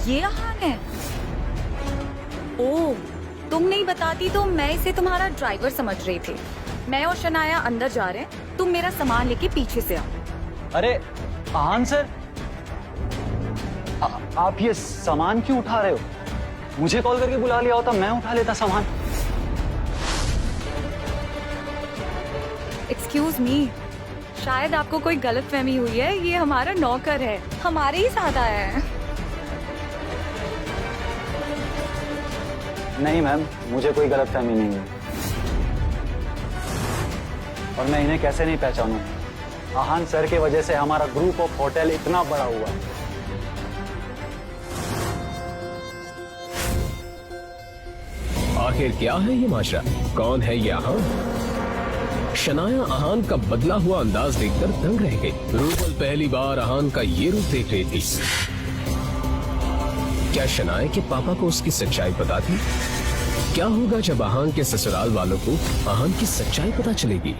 ये अहान है? ओह, तुम नहीं बताती तो मैं इसे तुम्हारा ड्राइवर समझ रही थी। मैं और शनाया अंदर जा रहे हैं, तुम मेरा सामान लेके पीछे से आओ। अरे अहान सर, आप ये सामान क्यों उठा रहे हो? मुझे कॉल करके बुला लिया होता, मैं उठा लेता सामान। एक्सक्यूज मी, शायद आपको कोई गलतफहमी हुई है। ये हमारा नौकर है, हमारे ही साथ आया है। नहीं मैम, मुझे कोई गलतफहमी नहीं है और मैं इन्हें कैसे नहीं पहचानूं। अहान सर के वजह से हमारा ग्रुप ऑफ होटल इतना बड़ा हुआ है। आखिर क्या है ये माशरा? कौन है ये अहान? शनाया अहान का बदला हुआ अंदाज देखकर दंग रह गई। रूपल पहली बार अहान का ये रूप देख रही थी। क्या शनाया के पापा को उसकी सच्चाई पता थी? क्या होगा जब अहान के ससुराल वालों को अहान की सच्चाई पता चलेगी?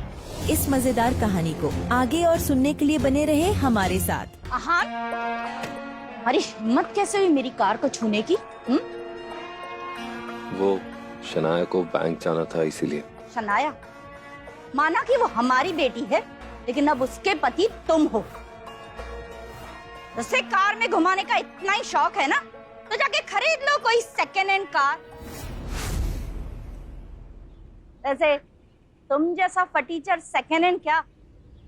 इस मजेदार कहानी को आगे और सुनने के लिए बने रहे हमारे साथ। अहान, हमारी हिम्मत कैसे हुई मेरी कार को छूने की? वो शनाया को बैंक जाना था इसीलिए। शनाया, माना कि वो हमारी बेटी है, लेकिन अब उसके पति तुम हो। उसे कार में घुमाने का इतना ही शौक है ना, तो जाके खरीद लो कोई सेकेंड हैंड कार। ऐसे तुम जैसा फटीचर सेकेंड हैंड क्या,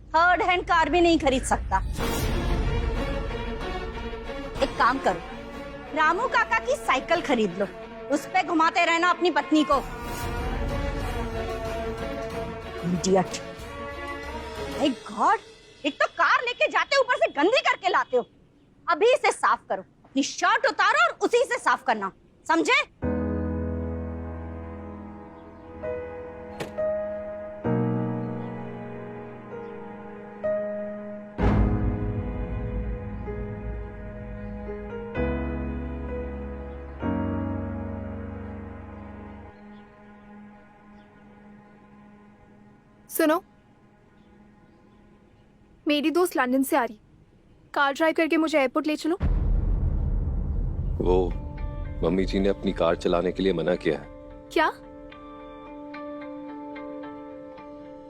थर्ड हैंड कार भी नहीं खरीद सकता। एक काम करो, रामू काका की साइकिल खरीद लो, उस पे घुमाते रहना अपनी पत्नी को। इडियट। माय गॉड, एक तो कार लेके जाते ऊपर से गंदी करके लाते हो। अभी इसे साफ करो, अपनी शर्ट उतारो और उसी से साफ करना, समझे? सुनो, मेरी दोस्त लंदन से आ रही, कार ड्राइव करके मुझे एयरपोर्ट ले चलो। वो मम्मी जी ने अपनी कार चलाने के लिए मना किया है। क्या?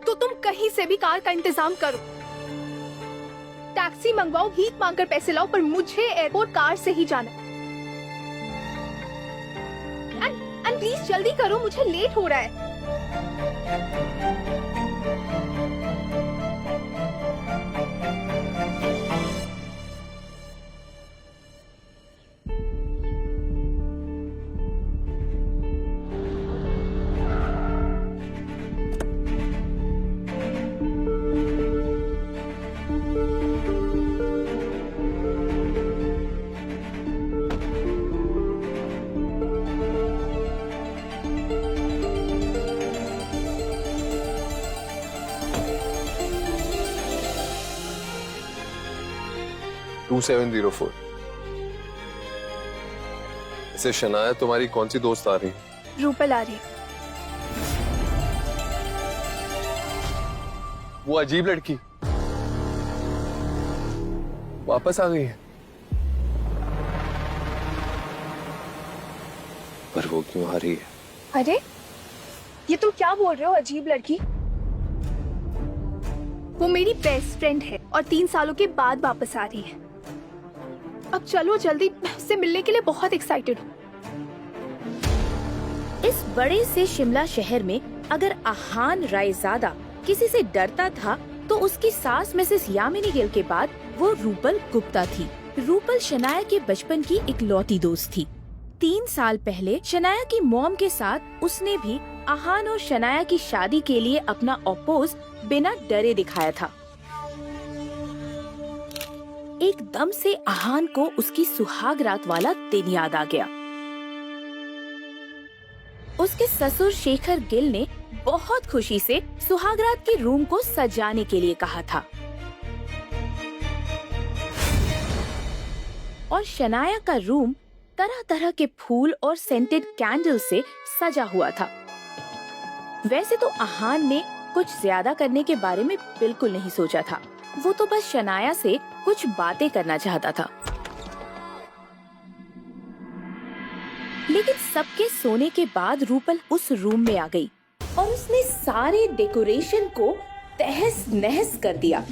तो तुम कहीं से भी कार का इंतजाम करो, टैक्सी मंगवाओ, भीख मांगकर पैसे लाओ, पर मुझे एयरपोर्ट कार से ही जाना। एंड प्लीज जल्दी करो, मुझे लेट हो रहा है। टू 704। ऐसे शनाया तुम्हारी कौन सी दोस्त आ रही है? रूपल आ रही है। वो अजीब लड़की वापस आ गई है। पर वो क्यों आ रही है? अरे ये तुम क्या बोल रहे हो? अजीब लड़की? वो मेरी बेस्ट फ्रेंड है और 3 सालों के बाद वापस आ रही है। अब चलो जल्दी, मैं उससे मिलने के लिए बहुत एक्साइटेड हूँ। इस बड़े से शिमला शहर में अगर अहान रायजादा किसी से डरता था तो उसकी सास मिसेस यामिनी गिल के बाद वो रूपल गुप्ता थी। रूपल शनाया के बचपन की इकलौती दोस्त थी। 3 साल पहले शनाया की मॉम के साथ उसने भी अहान और शनाया की शादी के लिए अपना अपोज बिना डरे दिखाया था। एकदम से अहान को उसकी सुहाग रात वाला दिन याद आ गया। उसके ससुर शेखर गिल ने बहुत खुशी से सुहाग रात के रूम को सजाने के लिए कहा था और शनाया का रूम तरह तरह के फूल और सेंटेड कैंडल से सजा हुआ था। वैसे तो अहान ने कुछ ज्यादा करने के बारे में बिल्कुल नहीं सोचा था। वो तो बस शनाया से कुछ बातें करना चाहता था। लेकिन सबके सोने के बाद रूपल उस रूम में आ गई और उसने सारे डेकोरेशन को तहस नहस कर दिया।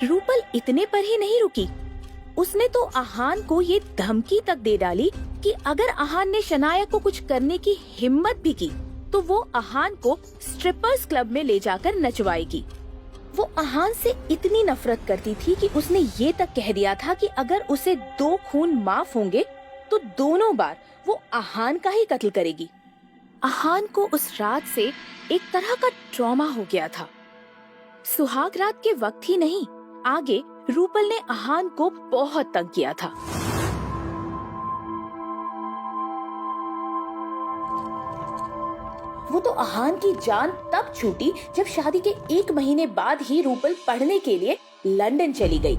रूपल इतने पर ही नहीं रुकी, उसने तो आहान को ये धमकी तक दे डाली कि अगर आहान ने शनाया को कुछ करने की हिम्मत भी की तो वो आहान को स्ट्रिपर्स क्लब में ले जाकर नचवाएगी। वो आहान से इतनी नफरत करती थी कि उसने ये तक कह दिया था कि अगर उसे 2 खून माफ होंगे तो दोनों बार वो आहान का ही कत्ल करेगी। आहान को उस रात से एक तरह का ट्रॉमा हो गया था। सुहाग रात के वक्त ही नहीं, आगे रूपल ने आहान को बहुत तंग किया था। वो तो आहान की जान तब छूटी जब शादी के 1 महीने बाद ही रूपल पढ़ने के लिए लंदन चली गई।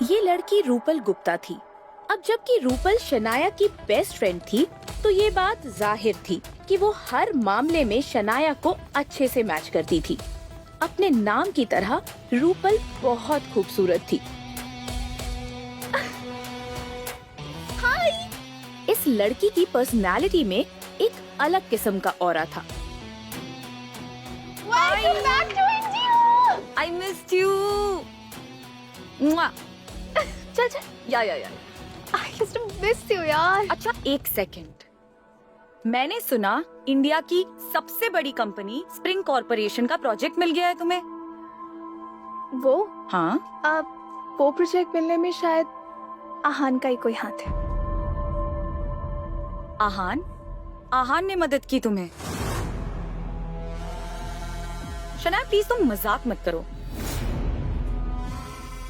ये लड़की रूपल गुप्ता थी। अब जबकि रूपल शनाया की बेस्ट फ्रेंड थी तो ये बात जाहिर थी कि वो हर मामले में शनाया को अच्छे से मैच करती थी। अपने नाम की तरह रूपल बहुत खूबसूरत थी। हाय! इस लड़की की पर्सनालिटी में एक अलग किस्म का ऑरा था। Welcome back to India. I missed you. Mwah. चल चल, या I just miss you यार। अच्छा, 1 सेकेंड। मैंने सुना इंडिया की सबसे बड़ी कंपनी स्प्रिंग कॉर्पोरेशन का प्रोजेक्ट मिल गया है तुम्हें। वो हाँ, अब वो प्रोजेक्ट मिलने में शायद आहान का ही कोई हाथ है। आहान ने मदद की तुम्हें। शनाया प्लीज तुम मजाक मत करो।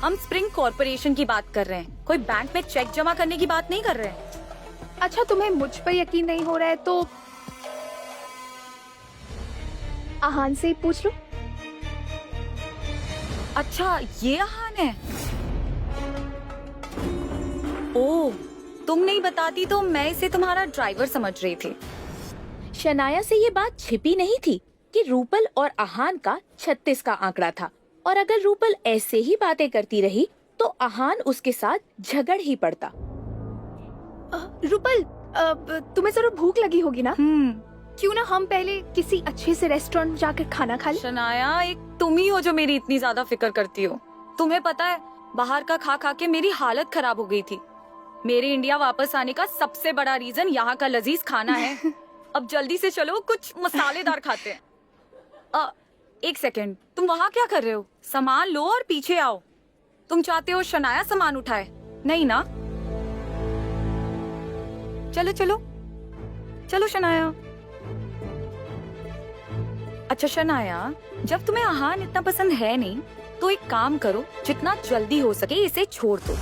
हम स्प्रिंग कॉर्पोरेशन की बात कर रहे हैं, कोई बैंक में चेक जमा करने की बात नहीं कर रहे हैं। अच्छा, तुम्हें मुझ पर यकीन नहीं हो रहा है तो आहान से ही पूछ लो। अच्छा, ये आहान है। ओह, तुम नहीं बताती तो मैं इसे तुम्हारा ड्राइवर समझ रही थी। शनाया से ये बात छिपी नहीं थी कि रूपल और आहान का 36 का आंकड़ा था और अगर रूपल ऐसे ही बातें करती रही तो आहान उसके साथ झगड़ ही पड़ता। रूपल, तुम्हें जरूर भूख लगी होगी ना? क्यों ना हम पहले किसी अच्छे से रेस्टोरेंट जाकर खाना खा लें? शनाया, एक तुम ही हो जो मेरी इतनी ज्यादा फिक्र करती हो। तुम्हें पता है, बाहर का खा खा के मेरी हालत खराब हो गई थी। मेरे इंडिया वापस आने का सबसे बड़ा रीजन यहाँ का लजीज खाना है। अब जल्दी से चलो, कुछ मसालेदार खाते हैं। 1 सेकेंड, तुम वहाँ क्या कर रहे हो? सामान लो और पीछे आओ। तुम चाहते हो शनाया सामान उठाए? नहीं ना? चलो चलो चलो शनाया। अच्छा शनाया, जब तुम्हें आहान इतना पसंद है नहीं तो एक काम करो, जितना जल्दी हो सके इसे छोड़ दो।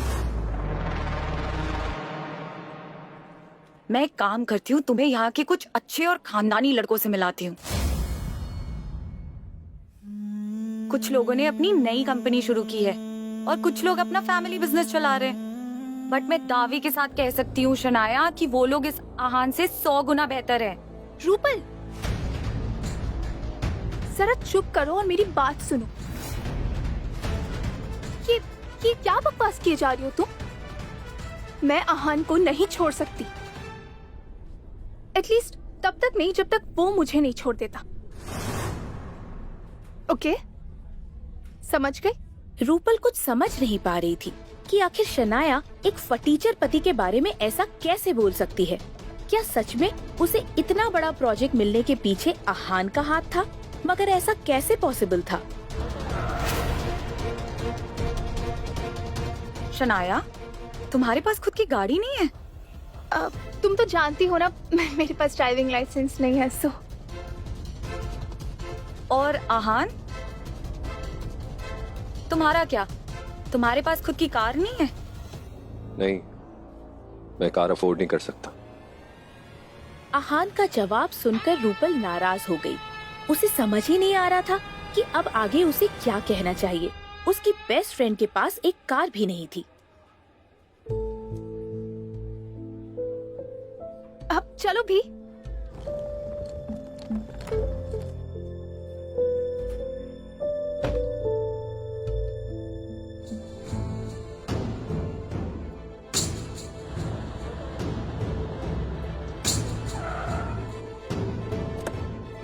मैं एक काम करती हूँ, तुम्हें यहाँ के कुछ अच्छे और खानदानी लड़कों से मिलाती हूँ। कुछ लोगों ने अपनी नई कंपनी शुरू की है और कुछ लोग अपना फैमिली बिजनेस चला रहे हैं। बट मैं दावे के साथ कह सकती हूँ शनाया कि वो लोग इस आहान से 100 गुना बेहतर है। रूपल, जरा चुप करो और मेरी बात सुनो। ये क्या बकवास किए जा रही हो तुम? मैं आहान को नहीं छोड़ सकती, एटलीस्ट तब तक नहीं जब तक वो मुझे नहीं छोड़ देता। ओके, समझ गई? रूपल कुछ समझ नहीं पा रही थी कि आखिर शनाया एक फटीचर पति के बारे में ऐसा कैसे बोल सकती है। क्या सच में उसे इतना बड़ा प्रोजेक्ट मिलने के पीछे आहान का हाथ था? मगर ऐसा कैसे पॉसिबल था? शनाया, तुम्हारे पास खुद की गाड़ी नहीं है? तुम तो जानती हो ना, मेरे पास ड्राइविंग लाइसेंस नहीं है। सो और आहान, तुम्हारा क्या? तुम्हारे पास खुद की कार नहीं है? नहीं, मैं कार अफोर्ड नहीं कर सकता। आहान का जवाब सुनकर रूपल नाराज हो गई। उसे समझ ही नहीं आ रहा था कि अब आगे उसे क्या कहना चाहिए। उसकी बेस्ट फ्रेंड के पास एक कार भी नहीं थी। अब चलो भी।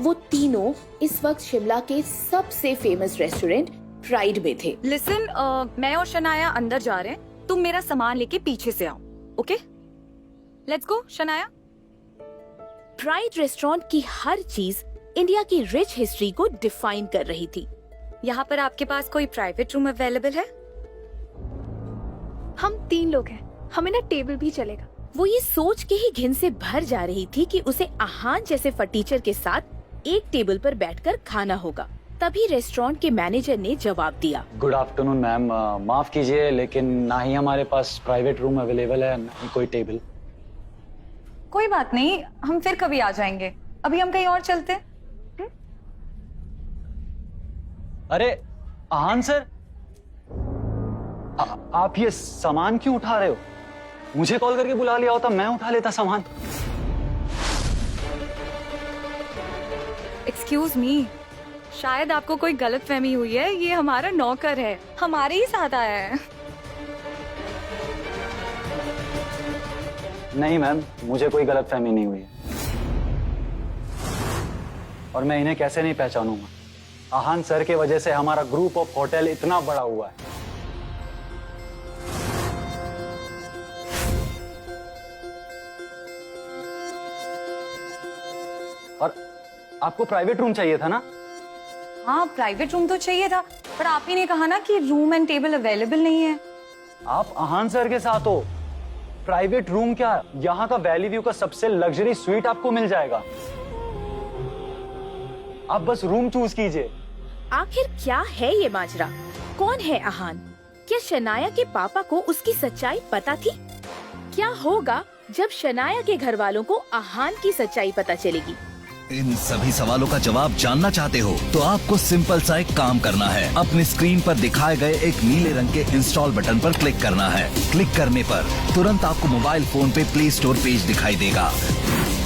वो तीनों इस वक्त शिमला के सबसे फेमस रेस्टोरेंट प्राइड में थे। लिसन, मैं और शनाया अंदर जा रहे हैं, तुम मेरा सामान लेके पीछे से आओ। Okay, let's go Shanaya. Pride restaurant की हर चीज इंडिया की रिच हिस्ट्री को डिफाइन कर रही थी। यहाँ पर आपके पास कोई प्राइवेट रूम अवेलेबल है? हम 3 लोग हैं, हमें ना टेबल भी चलेगा। वो ये सोच के ही घिन से भर जा रही थी कि उसे आहान जैसे फटीचर के साथ एक टेबल पर बैठकर खाना होगा। तभी रेस्टोरेंट के मैनेजर ने जवाब दिया। गुड आफ्टरनून मैम, माफ कीजिए लेकिन ना ही हमारे पास प्राइवेट रूम अवेलेबल है, ना ही कोई टेबल। कोई बात नहीं, हम फिर कभी आ जाएंगे। अभी हम कहीं और चलते हैं। अरे आहान सर, आप ये सामान क्यों उठा रहे हो? मुझे कॉल करके बुला लिया होता, मैं उठा लेता सामान। एक्सक्यूज मी, शायद आपको कोई गलतफहमी हुई है। ये हमारा नौकर है, हमारे ही साथ आया है। नहीं मैम, मुझे कोई गलतफहमी नहीं हुई है। और मैं इन्हें कैसे नहीं पहचानूंगा? आहान सर के वजह से हमारा ग्रुप ऑफ होटल इतना बड़ा हुआ है। और आपको प्राइवेट रूम चाहिए था ना? हाँ, प्राइवेट रूम तो चाहिए था, पर आप ही ने कहा ना कि रूम एंड टेबल अवेलेबल नहीं है। आप आहान सर के साथ हो, प्राइवेट रूम क्या, यहाँ का वैली व्यू का सबसे लग्जरी स्वीट आपको मिल जाएगा। आप बस रूम चूज कीजिए। आखिर क्या है ये माजरा? कौन है आहान? क्या शनाया के पापा को उसकी सच्चाई पता थी? क्या होगा जब शनाया के घर वालों को आहान की सच्चाई पता चलेगी? इन सभी सवालों का जवाब जानना चाहते हो तो आपको सिंपल सा एक काम करना है। अपनी स्क्रीन पर दिखाए गए एक नीले रंग के इंस्टॉल बटन पर क्लिक करना है। क्लिक करने पर तुरंत आपको मोबाइल फोन पे प्ले स्टोर पेज दिखाई देगा,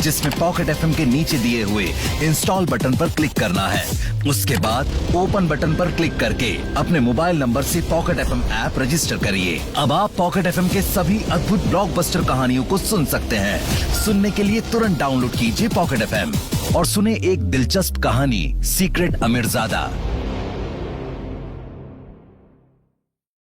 जिसमें पॉकेट एफएम के नीचे दिए हुए इंस्टॉल बटन पर क्लिक करना है। उसके बाद ओपन बटन पर क्लिक करके अपने मोबाइल नंबर से पॉकेट एफएम ऐप रजिस्टर करिए। अब आप पॉकेट एफएम के सभी अद्भुत ब्लॉकबस्टर कहानियों को सुन सकते हैं। सुनने के लिए तुरंत डाउनलोड कीजिए पॉकेट एफएम और सुने एक दिलचस्प कहानी, सीक्रेट अमीरजादा।